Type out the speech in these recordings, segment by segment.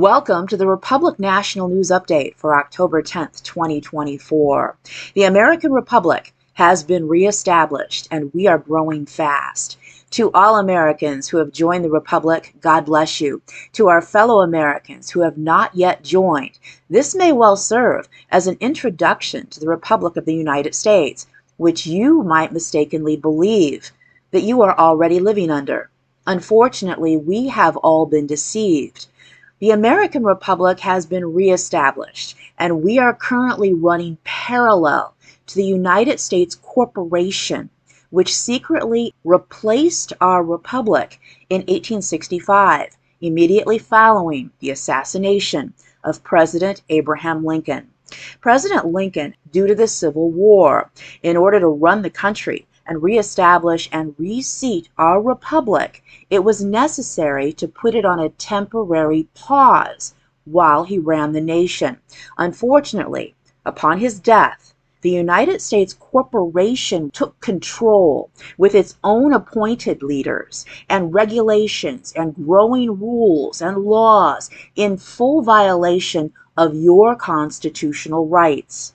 Welcome to the Republic National News Update for October 10th, 2024. The American Republic has been reestablished and we are growing fast. To all Americans who have joined the Republic, God bless you. To our fellow Americans who have not yet joined, this may well serve as an introduction to the Republic of the United States, which you might mistakenly believe that you are already living under. Unfortunately, we have all been deceived. The American Republic has been reestablished, and we are currently running parallel to the United States corporation, which secretly replaced our republic in 1865, immediately following the assassination of President Abraham Lincoln. President Lincoln, due to the Civil War, in order to run the country and reestablish and reseat our republic, it was necessary to put it on a temporary pause while he ran the nation. Unfortunately, upon his death, the United States corporation took control with its own appointed leaders and regulations and growing rules and laws in full violation of your constitutional rights.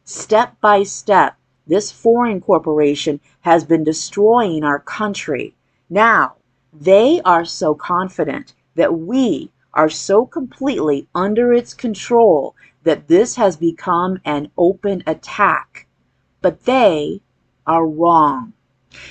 Step by step, this foreign corporation has been destroying our country. Now, they are so confident that we are so completely under its control that this has become an open attack. But they are wrong.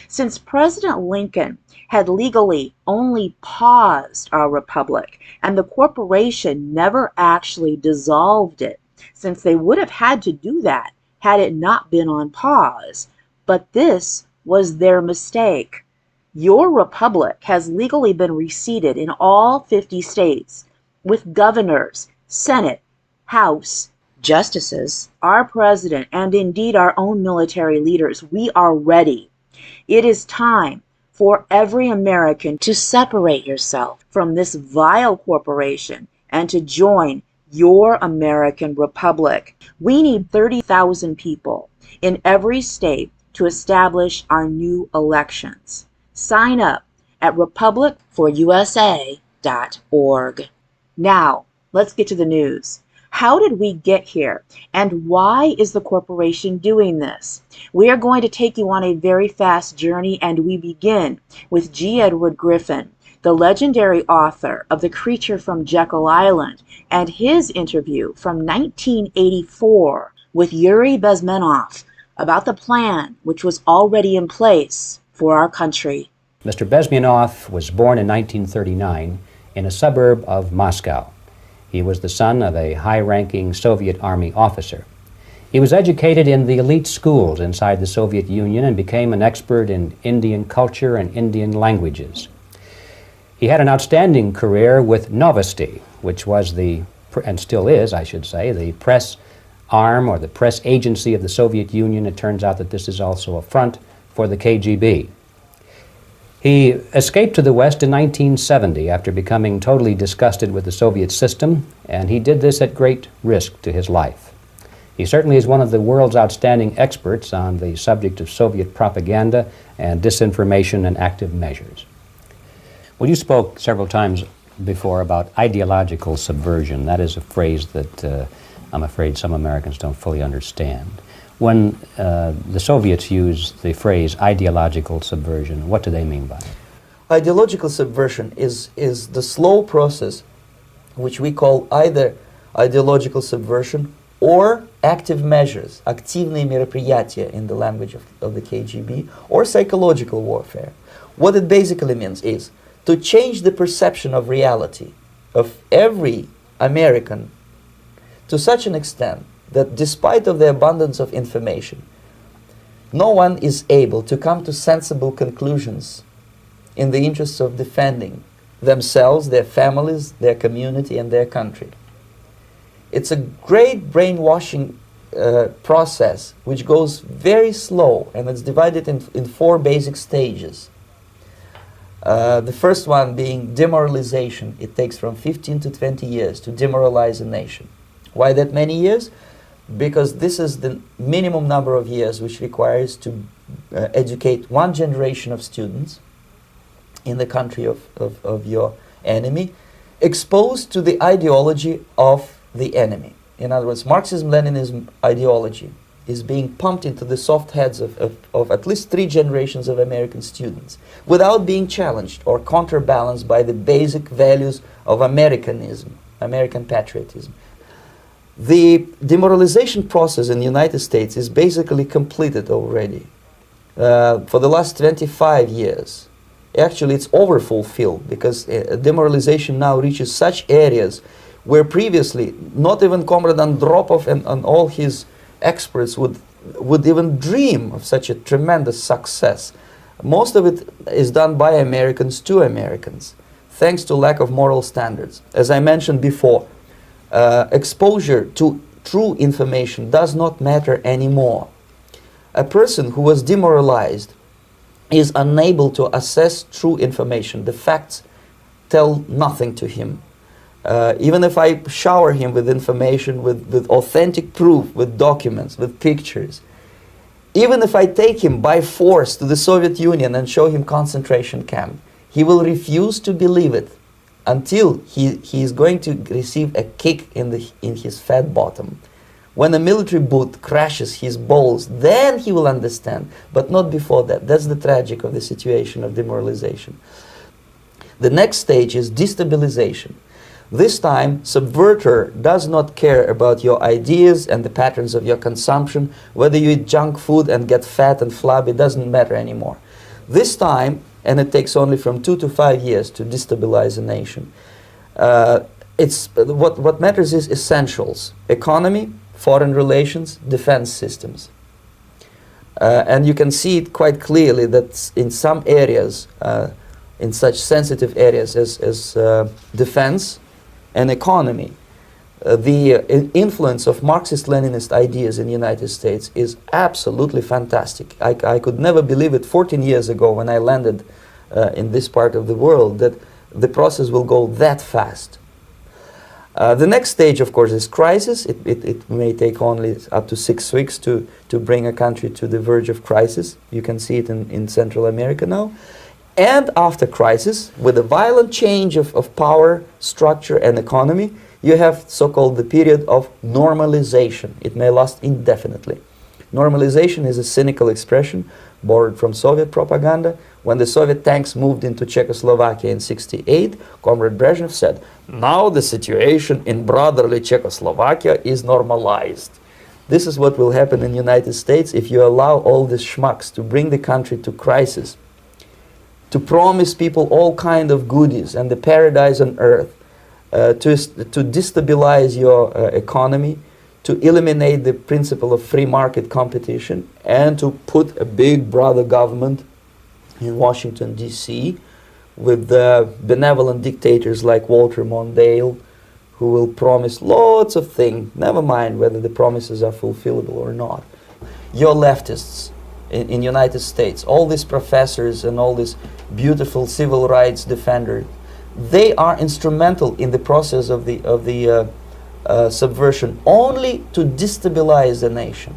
Since President Lincoln had legally only paused our republic, and the corporation never actually dissolved it, since they would have had to do that had it not been on pause. But this was their mistake. Your republic has legally been reseated in all 50 states with governors, Senate, House, justices, our president, and indeed our own military leaders. We are ready. It is time for every American to separate yourself from this vile corporation and to join your American Republic. We need 30,000 people in every state to establish our new elections. Sign up at republicforusa.org. Now, let's get to the news. How did we get here, and why is the corporation doing this? We are going to take you on a very fast journey, and we begin with G. Edward Griffin, the legendary author of The Creature from Jekyll Island, and his interview from 1984 with Yuri Bezmenov about the plan which was already in place for our country. Mr. Bezmenov was born in 1939 in a suburb of Moscow. He was the son of a high-ranking Soviet Army officer. He was educated in the elite schools inside the Soviet Union and became an expert in Indian culture and Indian languages. He had an outstanding career with Novosti, which was and still is, I should say, the press arm or the press agency of the Soviet Union. It turns out that this is also a front for the KGB. He escaped to the West in 1970 after becoming totally disgusted with the Soviet system, and he did this at great risk to his life. He certainly is one of the world's outstanding experts on the subject of Soviet propaganda and disinformation and active measures. Well, you spoke several times before about ideological subversion. That is a phrase that I'm afraid some Americans don't fully understand. When the Soviets use the phrase ideological subversion, what do they mean by it? Ideological subversion is the slow process which we call either ideological subversion or active measures, активные мероприятия in the language of the KGB, or psychological warfare. What it basically means is to change the perception of reality of every American to such an extent that despite of the abundance of information, no one is able to come to sensible conclusions in the interests of defending themselves, their families, their community, and their country. It's a great brainwashing process which goes very slow, and it's divided in 4 basic stages. The first one being demoralization. It takes from 15 to 20 years to demoralize a nation. Why that many years? Because this is the minimum number of years which requires to educate one generation of students in the country of your enemy, exposed to the ideology of the enemy. In other words, Marxism-Leninism ideology is being pumped into the soft heads of at least 3 generations of American students without being challenged or counterbalanced by the basic values of Americanism, American patriotism. The demoralization process in the United States is basically completed already. For the last 25 years. Actually, it's overfulfilled because demoralization now reaches such areas where previously not even Comrade Andropov and all his experts would even dream of such a tremendous success. Most of it is done by Americans to Americans, thanks to lack of moral standards. As I mentioned before, exposure to true information does not matter anymore. A person who was demoralized is unable to assess true information. The facts tell nothing to him. Even if I shower him with information, with authentic proof, with documents, with pictures, even if I take him by force to the Soviet Union and show him concentration camp, he will refuse to believe it until he is going to receive a kick in his fat bottom. When a military boot crashes his balls, then he will understand, but not before that. That's the tragic of the situation of demoralization. The next stage is destabilization. This time, subverter does not care about your ideas and the patterns of your consumption. Whether you eat junk food and get fat and flabby, doesn't matter anymore. This time, and it takes only from 2 to 5 years to destabilize a nation, what matters is essentials: economy, foreign relations, defense systems. And you can see it quite clearly that in some areas, in such sensitive areas as defense and economy, the influence of Marxist-Leninist ideas in the United States is absolutely fantastic. I could never believe it 14 years ago when I landed in this part of the world that the process will go that fast. The next stage, of course, is crisis. It may take only up to 6 weeks to bring a country to the verge of crisis. You can see it in Central America now. And after crisis, with a violent change of power, structure, and economy, you have so-called the period of normalization. It may last indefinitely. Normalization is a cynical expression borrowed from Soviet propaganda. When the Soviet tanks moved into Czechoslovakia in '68, Comrade Brezhnev said, "Now the situation in brotherly Czechoslovakia is normalized." This is what will happen in the United States if you allow all these schmucks to bring the country to crisis, to promise people all kind of goodies and the paradise on earth, to destabilize your economy, to eliminate the principle of free market competition, and to put a big brother government in Washington, D.C., with benevolent dictators like Walter Mondale, who will promise lots of things, never mind whether the promises are fulfillable or not. Your leftists in United States, all these professors and all these beautiful civil rights defenders, they are instrumental in the process of the subversion only to destabilize the nation.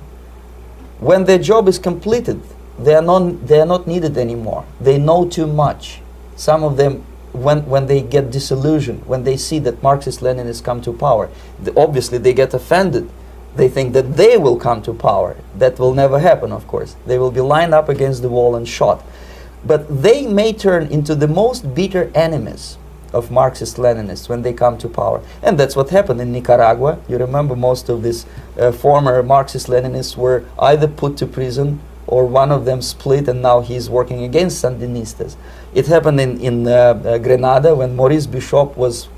When their job is completed, they are not needed anymore. They know too much. Some of them, when they get disillusioned, when they see that Marxist-Leninists come to power, obviously they get offended. They think that they will come to power. That will never happen, of course. They will be lined up against the wall and shot. But they may turn into the most bitter enemies of Marxist-Leninists when they come to power. And that's what happened in Nicaragua. You remember most of these former Marxist-Leninists were either put to prison or one of them split, and now he's working against Sandinistas. It happened in Grenada when Maurice Bishop was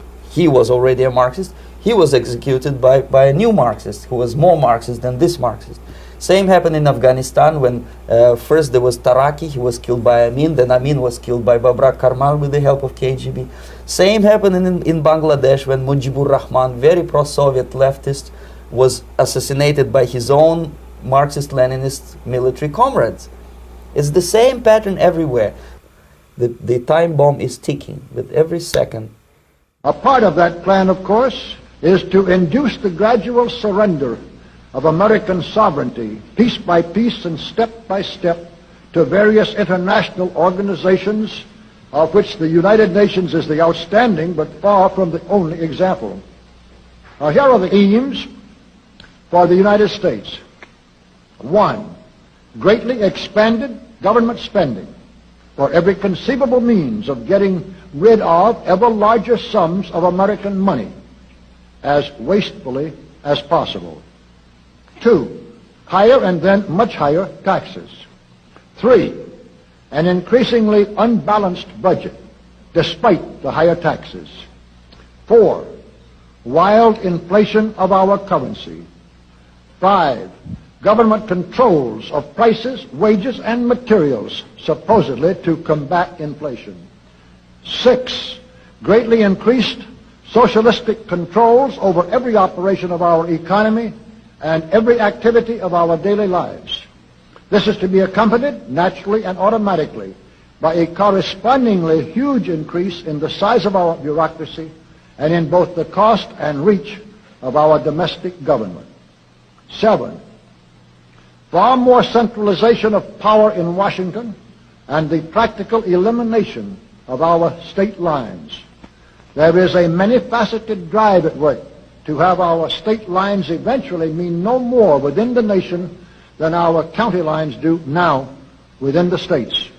already a Marxist. He was executed by a new Marxist who was more Marxist than this Marxist. Same happened in Afghanistan when first there was Taraki, he was killed by Amin, then Amin was killed by Babrak Karmal with the help of KGB. Same happened in Bangladesh when Mujibur Rahman, very pro-Soviet leftist, was assassinated by his own Marxist-Leninist military comrades. It's the same pattern everywhere. The time bomb is ticking with every second. A part of that plan, of course, is to induce the gradual surrender of American sovereignty, piece by piece and step by step, to various international organizations of which the United Nations is the outstanding but far from the only example. Here are the aims for the United States. 1. Greatly expanded government spending for every conceivable means of getting rid of ever larger sums of American money as wastefully as possible. 2. Higher and then much higher taxes. 3. An increasingly unbalanced budget despite the higher taxes. 4. Wild inflation of our currency. 5. Government controls of prices, wages, and materials, supposedly to combat inflation. 6. Greatly increased socialistic controls over every operation of our economy and every activity of our daily lives. This is to be accompanied, naturally and automatically, by a correspondingly huge increase in the size of our bureaucracy and in both the cost and reach of our domestic government. 7. Far more centralization of power in Washington and the practical elimination of our state lines. There is a many-faceted drive at work to have our state lines eventually mean no more within the nation than our county lines do now within the states.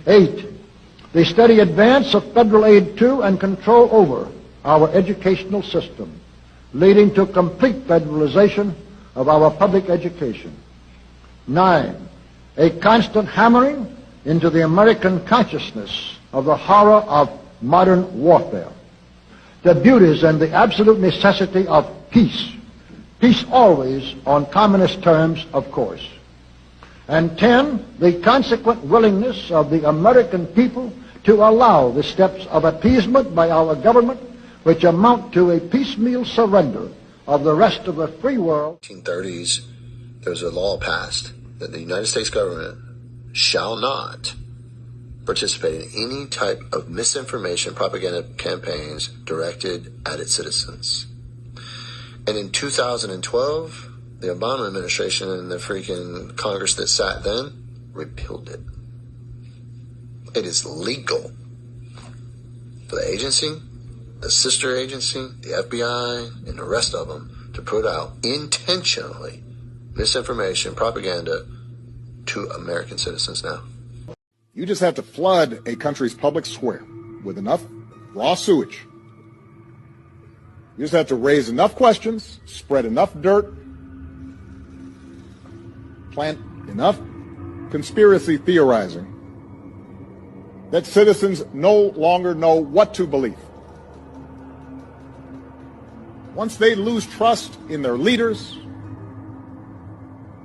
8. The steady advance of federal aid to and control over our educational system, leading to complete federalization of our public education. 9. A constant hammering into the American consciousness of the horror of modern warfare, the beauties and the absolute necessity of peace. Peace always on communist terms, of course. And 10, the consequent willingness of the American people to allow the steps of appeasement by our government which amount to a piecemeal surrender of the rest of the free world. 1930s, there was a law passed that the United States government shall not participate in any type of misinformation propaganda campaigns directed at its citizens. And in 2012, the Obama administration and the freaking Congress that sat then repealed it. It is legal for the agency, the sister agency, the FBI, and the rest of them to put out intentionally misinformation, propaganda to American citizens now. You just have to flood a country's public square with enough raw sewage. You just have to raise enough questions, spread enough dirt, plant enough conspiracy theorizing that citizens no longer know what to believe. Once they lose trust in their leaders,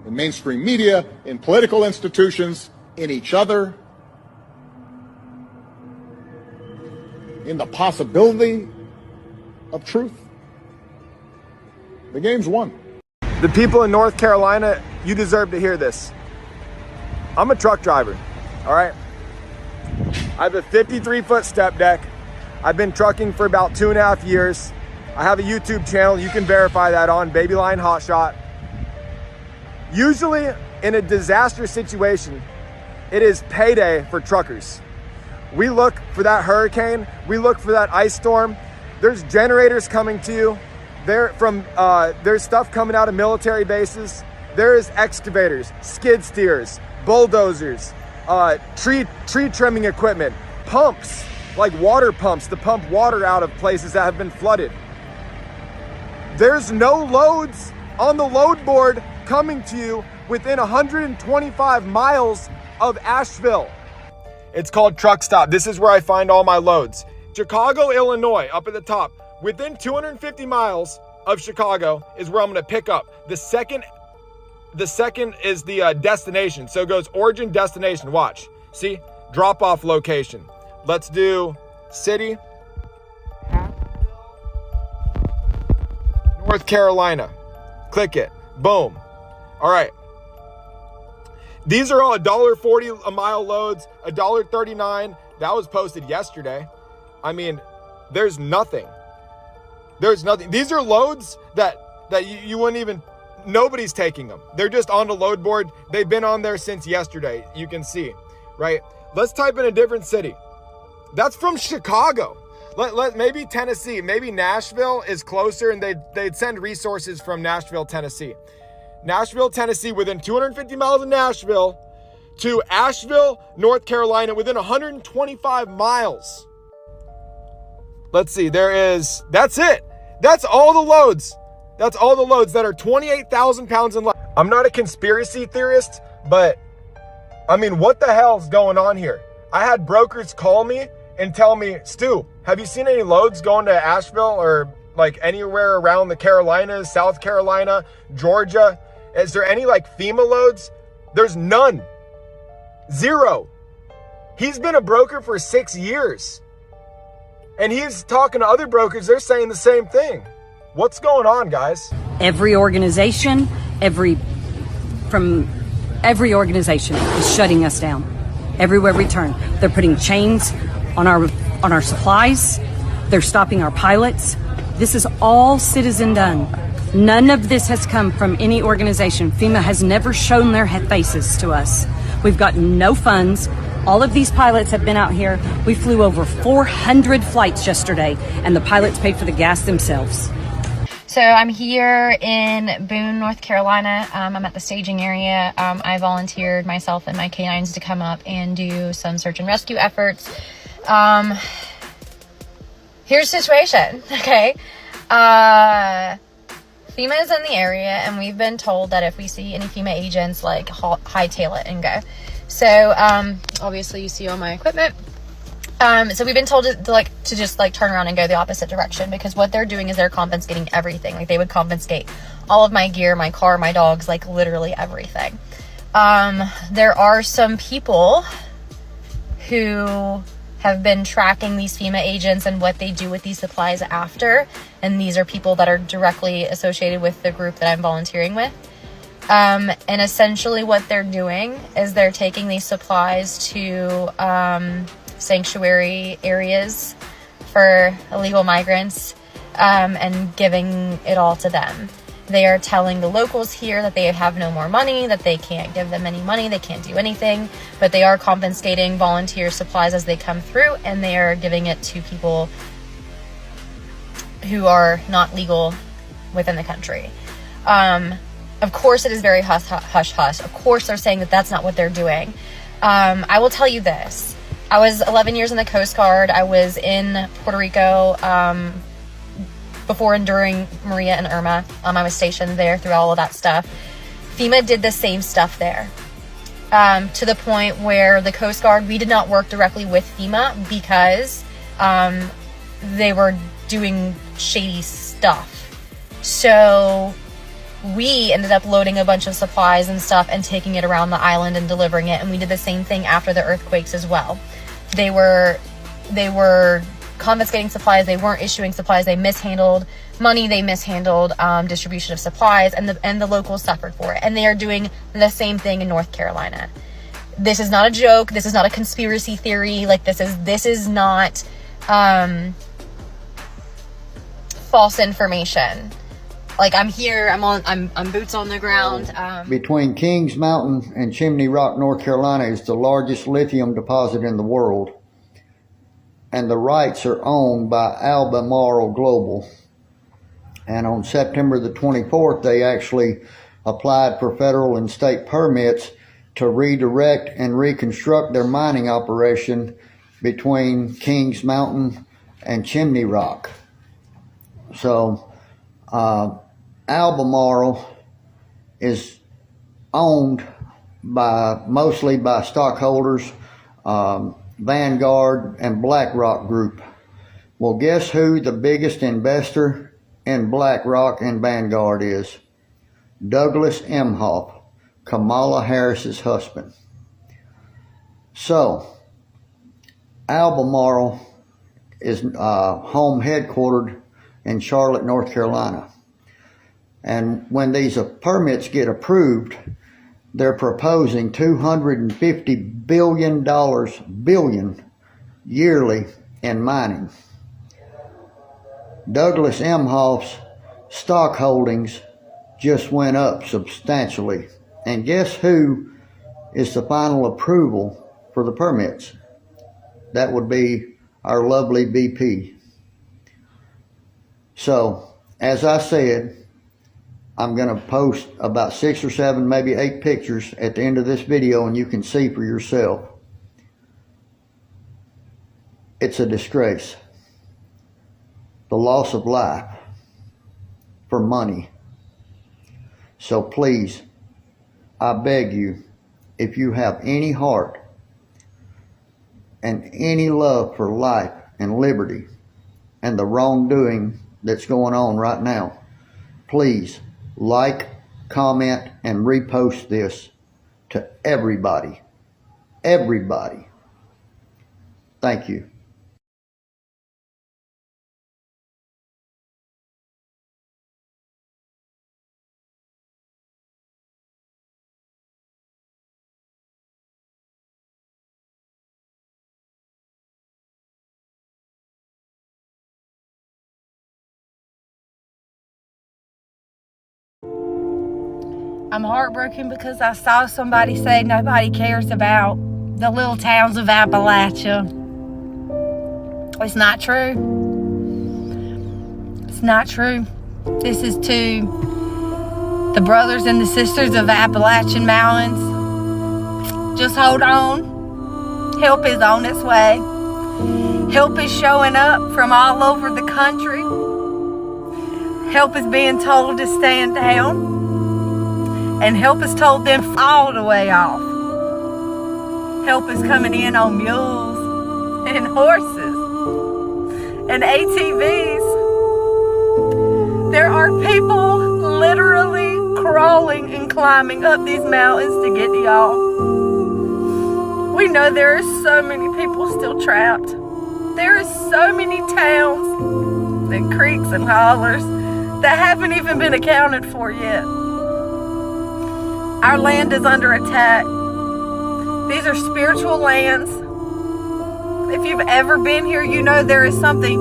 in mainstream media, in political institutions, in each other, in the possibility of truth, the game's won. The people in North Carolina, you deserve to hear this. I'm a truck driver, all right? I have a 53-foot step deck. I've been trucking for about 2.5 years. I have a YouTube channel, you can verify that on, Babyline Hotshot. Usually in a disaster situation, it is payday for truckers. We look for that hurricane, we look for that ice storm. There's generators coming to you. There's stuff coming out of military bases. There's excavators, skid steers, bulldozers, tree trimming equipment, pumps, like water pumps to pump water out of places that have been flooded. There's no loads on the load board coming to you within 125 miles of Asheville. It's called Truck Stop. This is where I find all my loads. Chicago, Illinois, up at the top. Within 250 miles of Chicago is where I'm gonna pick up. The second is the destination. So it goes origin, destination, watch. See, drop-off location. Let's do city, North Carolina. Click it, boom. All right. These are all $1.40 a mile loads, $1.39. That was posted yesterday. I mean, there's nothing. There's nothing. These are loads that you wouldn't even, nobody's taking them. They're just on the load board. They've been on there since yesterday. You can see, right? Let's type in a different city. That's from Chicago. Maybe Tennessee, maybe Nashville is closer, and they'd send resources from Nashville, Tennessee. Nashville, Tennessee, within 250 miles of Nashville, to Asheville, North Carolina, within 125 miles. Let's see, that's it. That's all the loads. That's all the loads that are 28,000 pounds in less. I'm not a conspiracy theorist, but I mean, what the hell's going on here? I had brokers call me and tell me, Stu, have you seen any loads going to Asheville or like anywhere around the Carolinas, South Carolina, Georgia? Is there any like FEMA loads? There's none. Zero. He's been a broker for 6 years. And he's talking to other brokers. They're saying the same thing. What's going on, guys? Every organization, every organization is shutting us down. Everywhere we turn, they're putting chains on our supplies. They're stopping our pilots. This is all citizen done. None of this has come from any organization. FEMA has never shown their faces to us. We've got no funds. All of these pilots have been out here. We flew over 400 flights yesterday, and the pilots paid for the gas themselves. So I'm here in Boone, North Carolina. I'm at the staging area. I volunteered myself and my canines to come up and do some search and rescue efforts. Here's the situation, okay? FEMA is in the area, and we've been told that if we see any FEMA agents, like, hightail it and go. So, obviously you see all my equipment. So we've been told to just turn around and go the opposite direction, because what they're doing is they're confiscating everything. Like, they would confiscate all of my gear, my car, my dogs, like literally everything. There are some people who have been tracking these FEMA agents and what they do with these supplies after. And these are people that are directly associated with the group that I'm volunteering with. And essentially what they're doing is they're taking these supplies to sanctuary areas for illegal migrants and giving it all to them. They are telling the locals here that they have no more money, that they can't give them any money, they can't do anything, but they are confiscating volunteer supplies as they come through, and they are giving it to people who are not legal within the country. Of course it is very hush-hush. Of course they're saying that that's not what they're doing. I will tell you this. I was 11 years in the Coast Guard. I was in Puerto Rico before and during Maria and Irma. I was stationed there through all of that stuff. FEMA did the same stuff there, to the point where the Coast Guard, we did not work directly with FEMA because they were doing shady stuff. So we ended up loading a bunch of supplies and stuff and taking it around the island and delivering it. And we did the same thing after the earthquakes as well. They were confiscating supplies. They weren't issuing supplies. They mishandled money. They mishandled distribution of supplies, and the locals suffered for it. And they are doing the same thing in North Carolina. This is not a joke. This is not a conspiracy theory. Like, this is not false information. Like, I'm here, I'm boots on the ground. Between Kings Mountain and Chimney Rock, North Carolina is the largest lithium deposit in the world. And the rights are owned by Albemarle Global. And on September the 24th, they actually applied for federal and state permits to redirect and reconstruct their mining operation between Kings Mountain and Chimney Rock. So, Albemarle is owned mostly by stockholders, Vanguard and BlackRock Group. Well, guess who the biggest investor in BlackRock and Vanguard is? Douglas Emhoff, Kamala Harris's husband. So, Albemarle is home headquartered in Charlotte, North Carolina. And when these permits get approved, they're proposing $250 billion yearly in mining. Douglas Emhoff's stock holdings just went up substantially. And guess who is the final approval for the permits? That would be our lovely VP. So, as I said, I'm going to post about 6 or 7, maybe 8 pictures at the end of this video, and you can see for yourself. It's a disgrace. The loss of life for money. So please, I beg you, if you have any heart and any love for life and liberty and the wrongdoing that's going on right now, please like, comment, and repost this to everybody. Everybody. Thank you. I'm heartbroken because I saw somebody say nobody cares about the little towns of Appalachia. It's not true. It's not true. This is to the brothers and the sisters of Appalachian Mountains. Just hold on. Help is on its way. Help is showing up from all over the country. Help is being told to stand down. And help is told them all the way off. Help is coming in on mules and horses and ATVs. There are people literally crawling and climbing up these mountains to get to y'all. We know there are so many people still trapped. There are so many towns and creeks and hollers that haven't even been accounted for yet. Our land is under attack. These are spiritual lands. If you've ever been here, you know there is something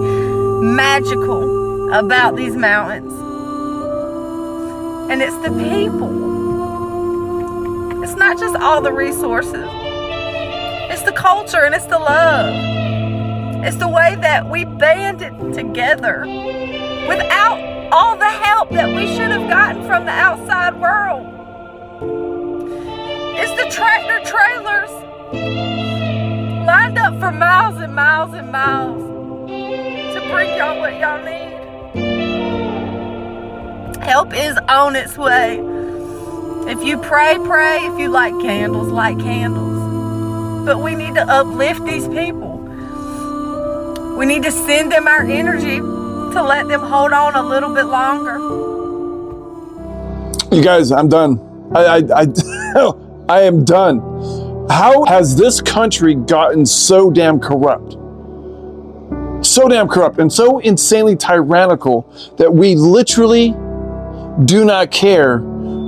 magical about these mountains. And it's the people. It's not just all the resources. It's the culture and it's the love. It's the way that we banded together without all the help that we should have gotten from the outside world. It's the tractor trailers lined up for miles and miles and miles to bring y'all what y'all need. Help is on its way. If you pray, pray. If you light candles, light candles. But we need to uplift these people. We need to send them our energy to let them hold on a little bit longer. You guys, I'm done. I am done. How has this country gotten so damn corrupt? So damn corrupt and so insanely tyrannical that we literally do not care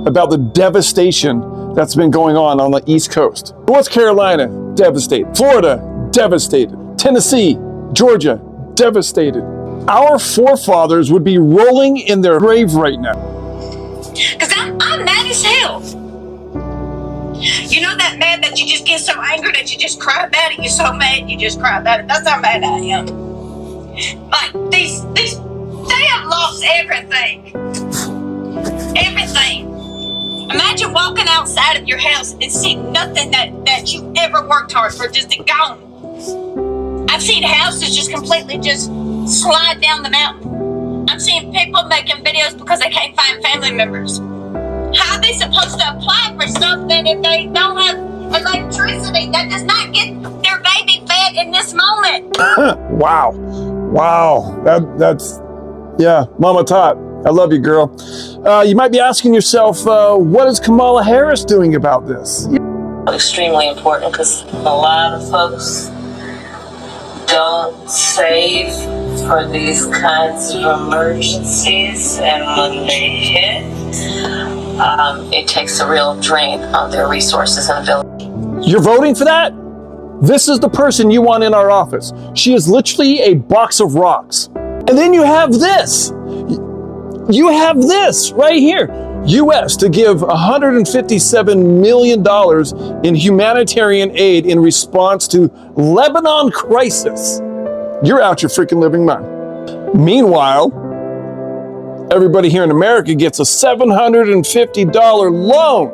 about the devastation that's been going on the East Coast. North Carolina, devastated. Florida, devastated. Tennessee, Georgia, devastated. Our forefathers would be rolling in their grave right now. Because I'm mad as hell. You know that mad that you just get so angry that you just cry about it? You're so mad you just cry about it. That's how mad I am. Like, these they have lost everything. Everything. Imagine walking outside of your house and seeing nothing that you ever worked hard for just gone. I've seen houses just completely just slide down the mountain. I'm seeing people making videos because they can't find family members. How are they supposed to apply for something if they don't have electricity that does not get their baby fed in this moment? Wow. That's, yeah, Mama Tot. I love you, girl. You might be asking yourself, what is Kamala Harris doing about this? Extremely important because a lot of folks don't save for these kinds of emergencies, and when they hit, it takes a real drain on their resources and ability. You're voting for that? This is the person you want in our office. She is literally a box of rocks. And then you have this. You have this right here. U.S. to give $157 million in humanitarian aid in response to Lebanon crisis. you're out your freaking living mind. Meanwhile, everybody here in America gets a $750 loan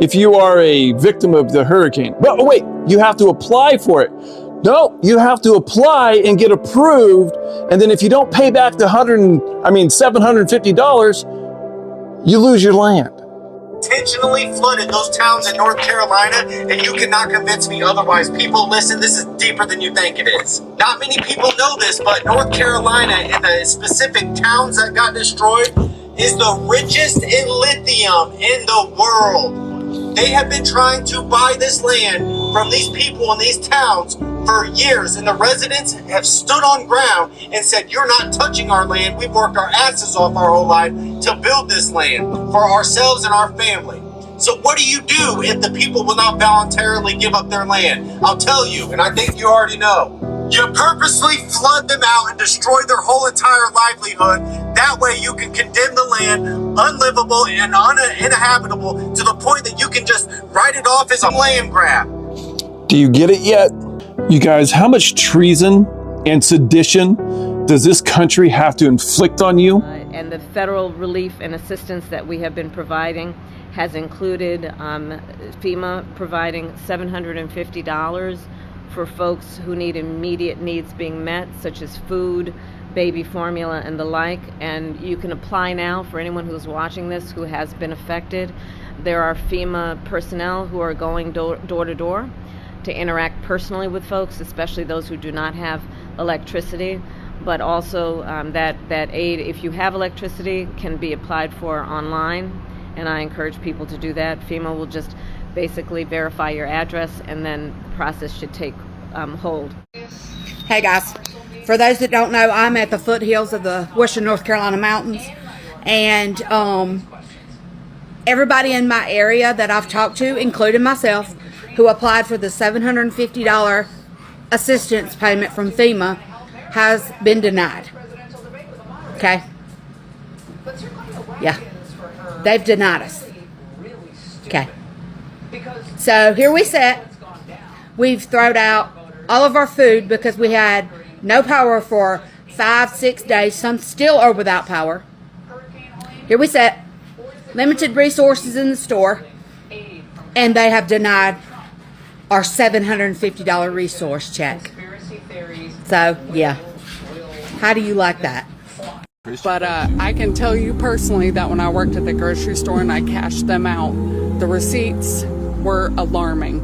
if you are a victim of the hurricane. But wait, you have to apply for it. No, you have to apply and get approved, and then if you don't pay back the $750, you lose your land. Intentionally flooded those towns in North Carolina, and you cannot convince me otherwise. People, listen, this is deeper than you think it is. Not many people know this, but North Carolina and the specific towns that got destroyed is the richest in lithium in the world. They have been trying to buy this land from these people in these towns for years, and the residents have stood on ground and said, you're not touching our land. We've worked our asses off our whole life to build this land for ourselves and our family. So what do you do if the people will not voluntarily give up their land? I'll tell you, and I think you already know. You purposely flood them out and destroy their whole entire livelihood. That way you can condemn the land unlivable and uninhabitable to the point that you can just write it off as a land grab. Do you get it yet? You guys, how much treason and sedition does this country have to inflict on you? And the federal relief and assistance that we have been providing has included FEMA providing $750 for folks who need immediate needs being met, such as food, baby formula, and the like. And you can apply now for anyone who's watching this who has been affected. There are FEMA personnel who are going door to door to interact personally with folks, especially those who do not have electricity. But also that aid, if you have electricity, can be applied for online, and I encourage people to do that. FEMA will just basically verify your address, and then the process should take hold. Hey guys, for those that don't know, I'm at the foothills of the Western North Carolina mountains, and everybody in my area that I've talked to, including myself, who applied for the $750 assistance payment from FEMA, has been denied. Okay? Yeah. They've denied us. Okay. So here we sit. We've thrown out all of our food because we had no power for 5-6 days. Some still are without power. Here we sit. Limited resources in the store. And they have denied our $750 resource check. So, yeah. How do you like that? But I can tell you personally that when I worked at the grocery store and I cashed them out, the receipts were alarming.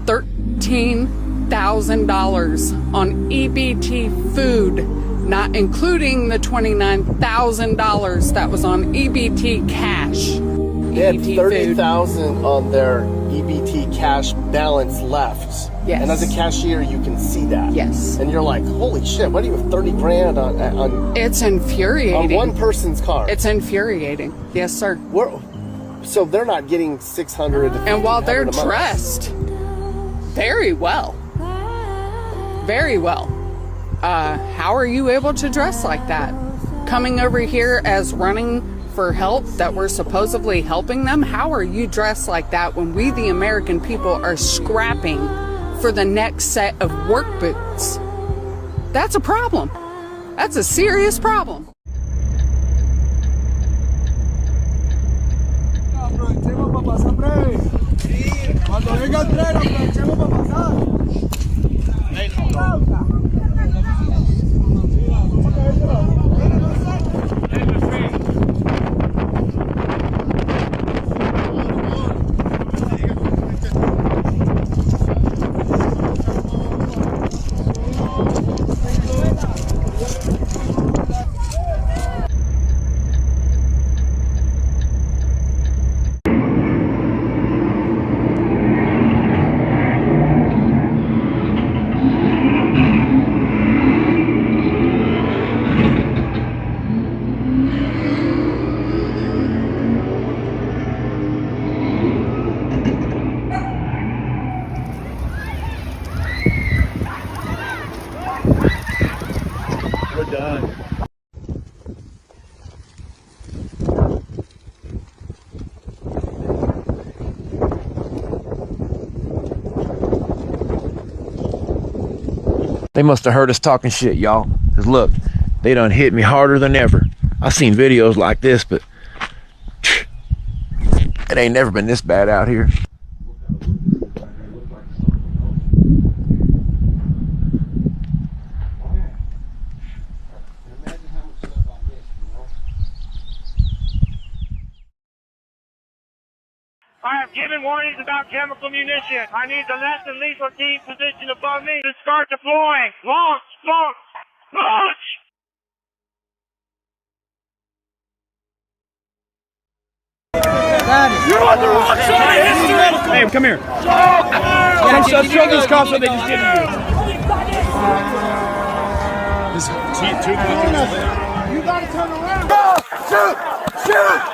$13,000 on EBT food, not including the $29,000 that was on EBT cash. They had $30,000 on their EBT cash balance left. Yes. And as a cashier, you can see that. Yes. And you're like, holy shit, why do you have 30 grand on It's infuriating. On one person's car. It's infuriating. Yes, sir. So they're not getting 600. And while they're dressed very well, how are you able to dress like that? Coming over here as running for help that we're supposedly helping them, how are you dressed like that when we, the American people, are scrapping for the next set of work boots? That's a problem. That's a serious problem. They must have heard us talking shit, y'all. Cause look, they done hit me harder than ever. I've seen videos like this, but it ain't never been this bad out here. I have given warnings about chemical munitions. I need the less than lethal team positioned above me to start deploying. Launch! Launch! Launch! You're on the wrong side of history! Hey, come here. Show these cops what they just did to you. You gotta turn around. Go! Shoot! Shoot!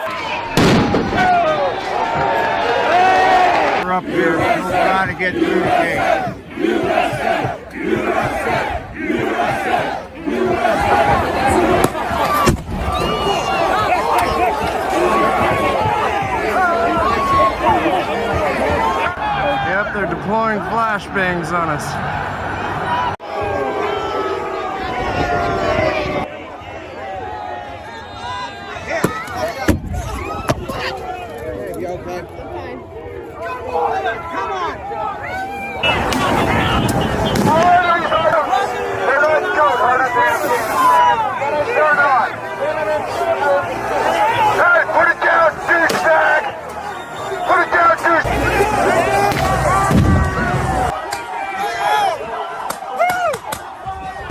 We're up here. We're trying to get through the gate. Yep, they're deploying flashbangs on us.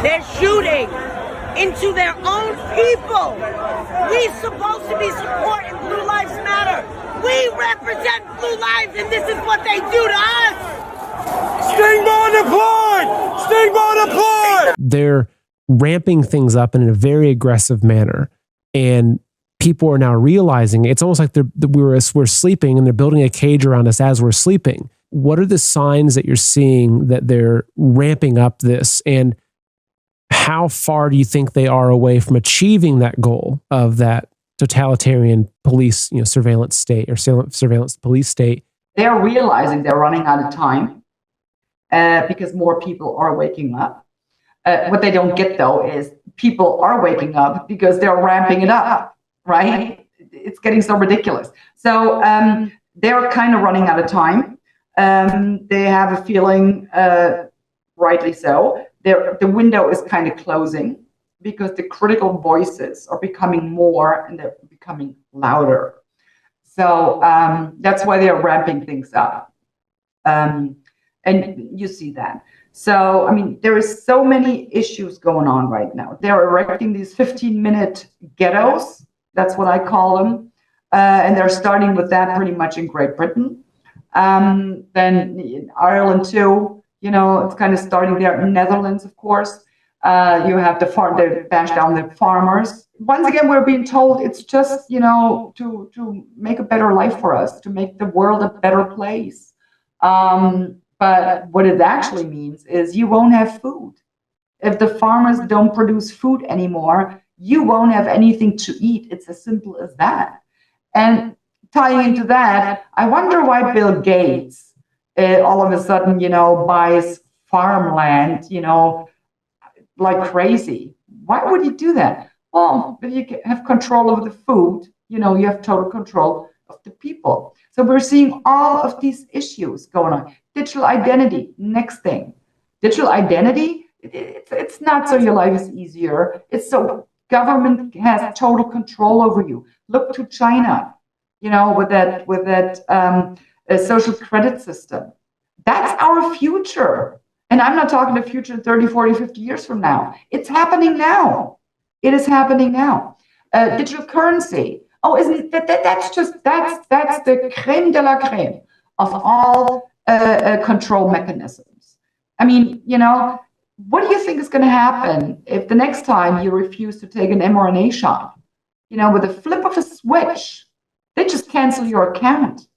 They're shooting into their own people. We're supposed to be supporting Blue Lives Matter. We represent Blue Lives, and this is what they do to us. Stingball deployed! Stingball deployed! They're ramping things up in a very aggressive manner. And people are now realizing it's almost like we're sleeping and they're building a cage around us as we're sleeping. What are the signs that you're seeing that they're ramping up this? And how far do you think they are away from achieving that goal of that totalitarian police, surveillance state or surveillance police state? They're realizing they're running out of time because more people are waking up. What they don't get, though, is people are waking up because they're ramping it up, right? It's getting so ridiculous. So they're kind of running out of time. They have a feeling, rightly so, the window is kind of closing because the critical voices are becoming more and they're becoming louder. So that's why they're ramping things up. And you see that. So, there is so many issues going on right now. They're erecting these 15-minute ghettos. That's what I call them. And they're starting with that pretty much in Great Britain. Then in Ireland too, it's kind of starting there. In Netherlands, of course, you have they bash down the farmers. Once again, we're being told it's just, to make a better life for us, to make the world a better place. But what it actually means is you won't have food. If the farmers don't produce food anymore, you won't have anything to eat. It's as simple as that. And tying into that, I wonder why Bill Gates all of a sudden, buys farmland, like crazy. Why would he do that? Well, if you have control over the food, you have total control of the people. So we're seeing all of these issues going on. Digital identity, next thing. Digital identity, it's not so your life is easier. It's so government has total control over you. Look to China, with that social credit system. That's our future. And I'm not talking the future 30, 40, 50 years from now. It's happening now. It is happening now. Digital currency. Oh, isn't that's the creme de la creme of all control mechanisms. What do you think is going to happen if the next time you refuse to take an mRNA shot? With a flip of a switch, they just cancel your account.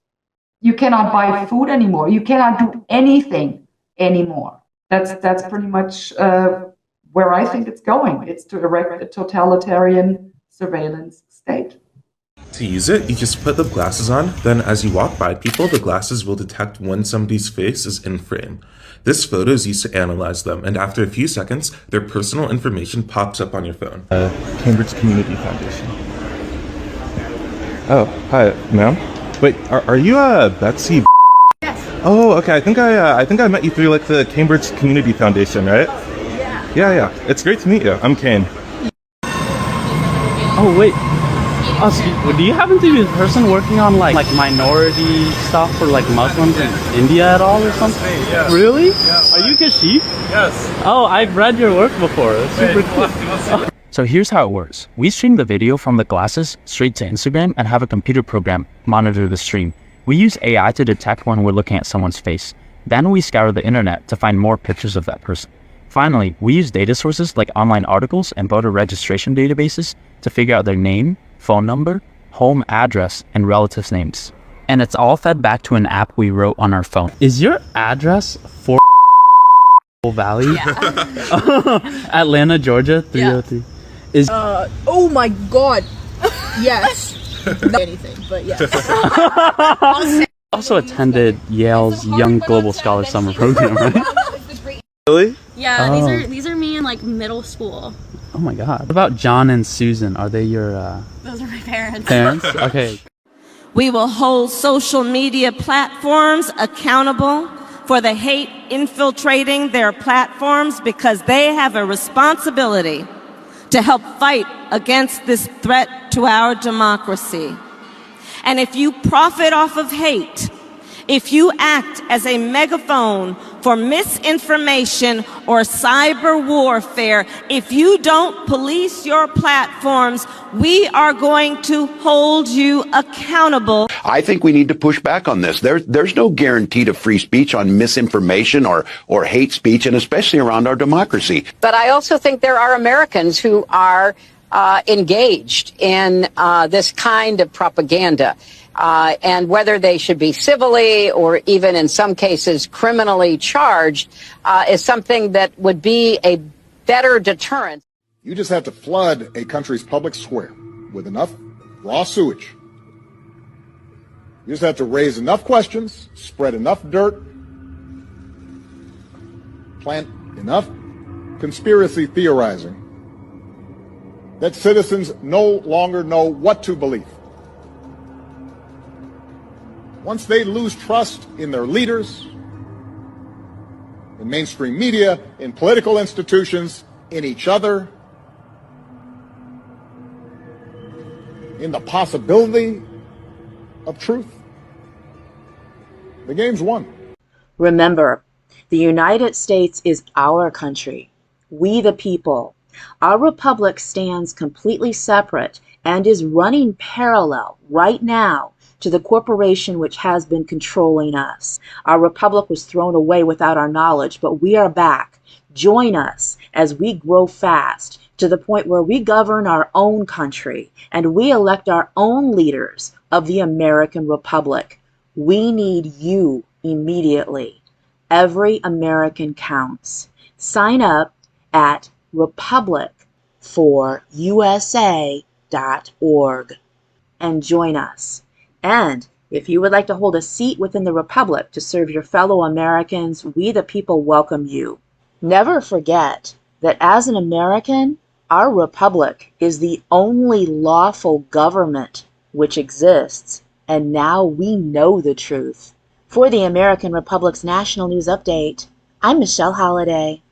You cannot buy food anymore. You cannot do anything anymore. That's pretty much where I think it's going. It's to erect a totalitarian surveillance state. To use it, you just put the glasses on, then as you walk by people, the glasses will detect when somebody's face is in frame. This photo is used to analyze them, and after a few seconds, their personal information pops up on your phone. Cambridge Community Foundation. Oh, hi, ma'am. Wait, are you Betsy? Yes. Oh, okay. I think I met you through like the Cambridge Community Foundation, right? Yeah. It's great to meet you. I'm Kane. Oh wait. So do you happen to be the person working on like minority stuff for like Muslims in India at all or something? Yeah. Really? Yeah. Are you Kashif? Yes. Oh, I've read your work before. It's super cool. So here's how it works. We stream the video from the glasses straight to Instagram and have a computer program monitor the stream. We use AI to detect when we're looking at someone's face. Then we scour the internet to find more pictures of that person. Finally, we use data sources like online articles and voter registration databases to figure out their name, phone number, home address, and relatives' names. And it's all fed back to an app we wrote on our phone. Is your address 4 Valley? Yeah. Atlanta, Georgia, 303. Is oh my god. Yes. Not anything, but yes. also attended Yale's Young Global Scholar Summer Program, right? Really? Yeah, these are me in like middle school. Oh my god. What about John and Susan? Are they your Those are my parents. parents? Okay. We will hold social media platforms accountable for the hate infiltrating their platforms because they have a responsibility to help fight against this threat to our democracy. And if you profit off of hate, if you act as a megaphone for misinformation or cyber warfare, if you don't police your platforms, we are going to hold you accountable. I think we need to push back on this. There's no guarantee to free speech on misinformation or hate speech, and especially around our democracy. But I also think there are Americans who are engaged in this kind of propaganda. And whether they should be civilly or even in some cases criminally charged is something that would be a better deterrent. You just have to flood a country's public square with enough raw sewage. You just have to raise enough questions, spread enough dirt, plant enough conspiracy theorizing that citizens no longer know what to believe. Once they lose trust in their leaders, in mainstream media, in political institutions, in each other, in the possibility of truth, the game's won. Remember, the United States is our country. We the people. Our republic stands completely separate and is running parallel right now to the corporation which has been controlling us. Our republic was thrown away without our knowledge, but we are back. Join us as we grow fast to the point where we govern our own country and we elect our own leaders of the American Republic. We need you immediately. Every American counts. Sign up at republicforusa.org and join us. And if you would like to hold a seat within the Republic to serve your fellow Americans, we the people welcome you. Never forget that as an American, our Republic is the only lawful government which exists, and now we know the truth. For the American Republic's National News Update, I'm Michelle Holliday.